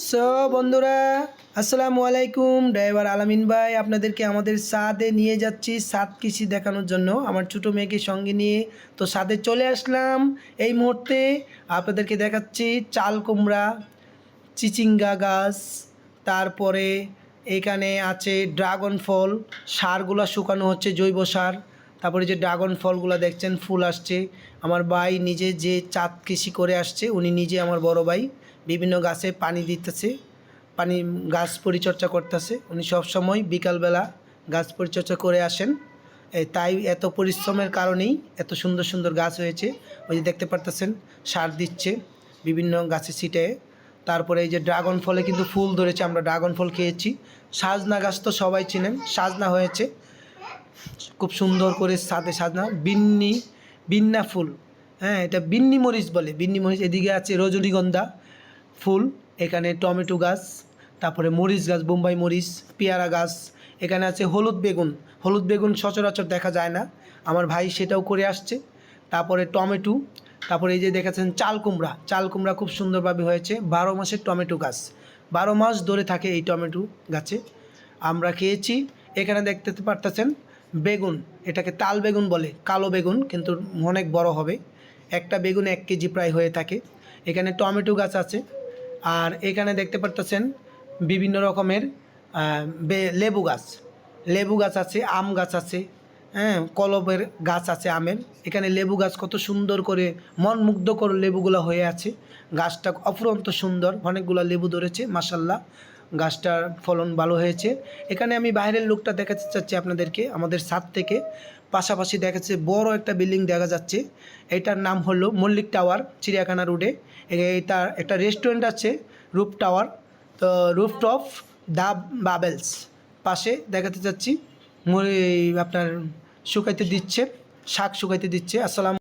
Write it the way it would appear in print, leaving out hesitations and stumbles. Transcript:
So বন্ধুরা, আসসালামু আলাইকুম। ড্রাইভার আলামিন ভাই আপনাদেরকে আমাদের ছাদে নিয়ে যাচ্ছি ছাদ কৃষি দেখানোর জন্য আমার ছোটো মেয়েকে সঙ্গে নিয়ে। তো ছাদে চলে আসলাম এই মুহূর্তে। আপনাদেরকে দেখাচ্ছি চাল কুমড়া, চিচিঙ্গা গাছ, তারপরে এখানে আছে ড্রাগন ফল। সারগুলো শুকানো হচ্ছে, জৈব সার। তারপরে যে ড্রাগন ফলগুলো দেখছেন ফুল আসছে। আমার ভাই নিজে যে চাঁদ কৃষি করে আসছে, উনি নিজে আমার বড় ভাই বিভিন্ন গাছে পানি দিতেছে, পানি গাছ পরিচর্যা করতেছে। উনি সবসময় বিকালবেলা গাছ পরিচর্যা করে আসেন। তাই এত পরিশ্রমের কারণেই এত সুন্দর সুন্দর গাছ হয়েছে। ওই যে দেখতে পারতেছেন সার দিচ্ছে বিভিন্ন গাছে ছিটে। তারপরে এই যে ড্রাগন ফলে কিন্তু ফুল ধরেছে, আমরা ড্রাগন ফল খেয়েছি। সাজনা গাছ তো সবাই চিনেন, সাজনা হয়েছে খুব সুন্দর করে, সাথে সাজনা বিন্না ফুল। হ্যাঁ, এটা বিন্নি মরিচ বলে, বিন্নি মরিচ। এদিকে আছে রজনীগন্ধা ফুল, এখানে টমেটো গাছ, তারপরে মরিচ গাছ, বোম্বাই মরিচ, পেয়ারা গাছ। এখানে আছে হলুদ বেগুন। হলুদ বেগুন সচরাচর দেখা যায় না, আমার ভাই সেটাও করে আসছে। তারপরে টমেটো, তারপরে এই যে দেখাচ্ছেন চাল কুমড়া। চাল কুমড়া খুব সুন্দরভাবে হয়েছে। 12 মাসের টমেটো গাছ, 12 মাস ধরে থাকে এই টমেটো গাছে। আমরা খেয়েছি। এখানে দেখতে পারতেছেন বেগুন, এটাকে তাল বেগুন বলে, কালো বেগুন কিন্তু অনেক বড় হবে। একটা বেগুন 1 কেজি প্রায় হয়ে থাকে। এখানে টমেটো গাছ আছে। আর এখানে দেখতে পারতেছেন বিভিন্ন রকমের লেবু গাছ, লেবু গাছ আছে, আম গাছ আছে। হ্যাঁ, কলমের গাছ আছে আমের। এখানে লেবু গাছ কত সুন্দর করে মন মুগ্ধকর লেবুগুলো হয়ে আছে। গাছটা অফুরন্ত সুন্দর, অনেকগুলো লেবু ধরেছে মাশাল্লাহ। গাছটার ফলন ভালো হয়েছে। এখানে আমি বাইরের লোকটা দেখাতে চাচ্ছি আপনাদেরকে আমাদের ছাদ থেকে। পাশাপাশি দেখাচ্ছে বড় একটা বিল্ডিং দেখা যাচ্ছে। এটার নাম হলো মল্লিক টাওয়ার, চিড়িয়াখানা রোডে। এটা একটা রেস্টুরেন্ট আছে, রুফ টাওয়ার। তো রুফটপ দ্য বাবেলস পাশে দেখাতে চাচ্ছি। আপনার শুকাইতে দিচ্ছে, শাক শুকাইতে দিচ্ছে। আসসালাম।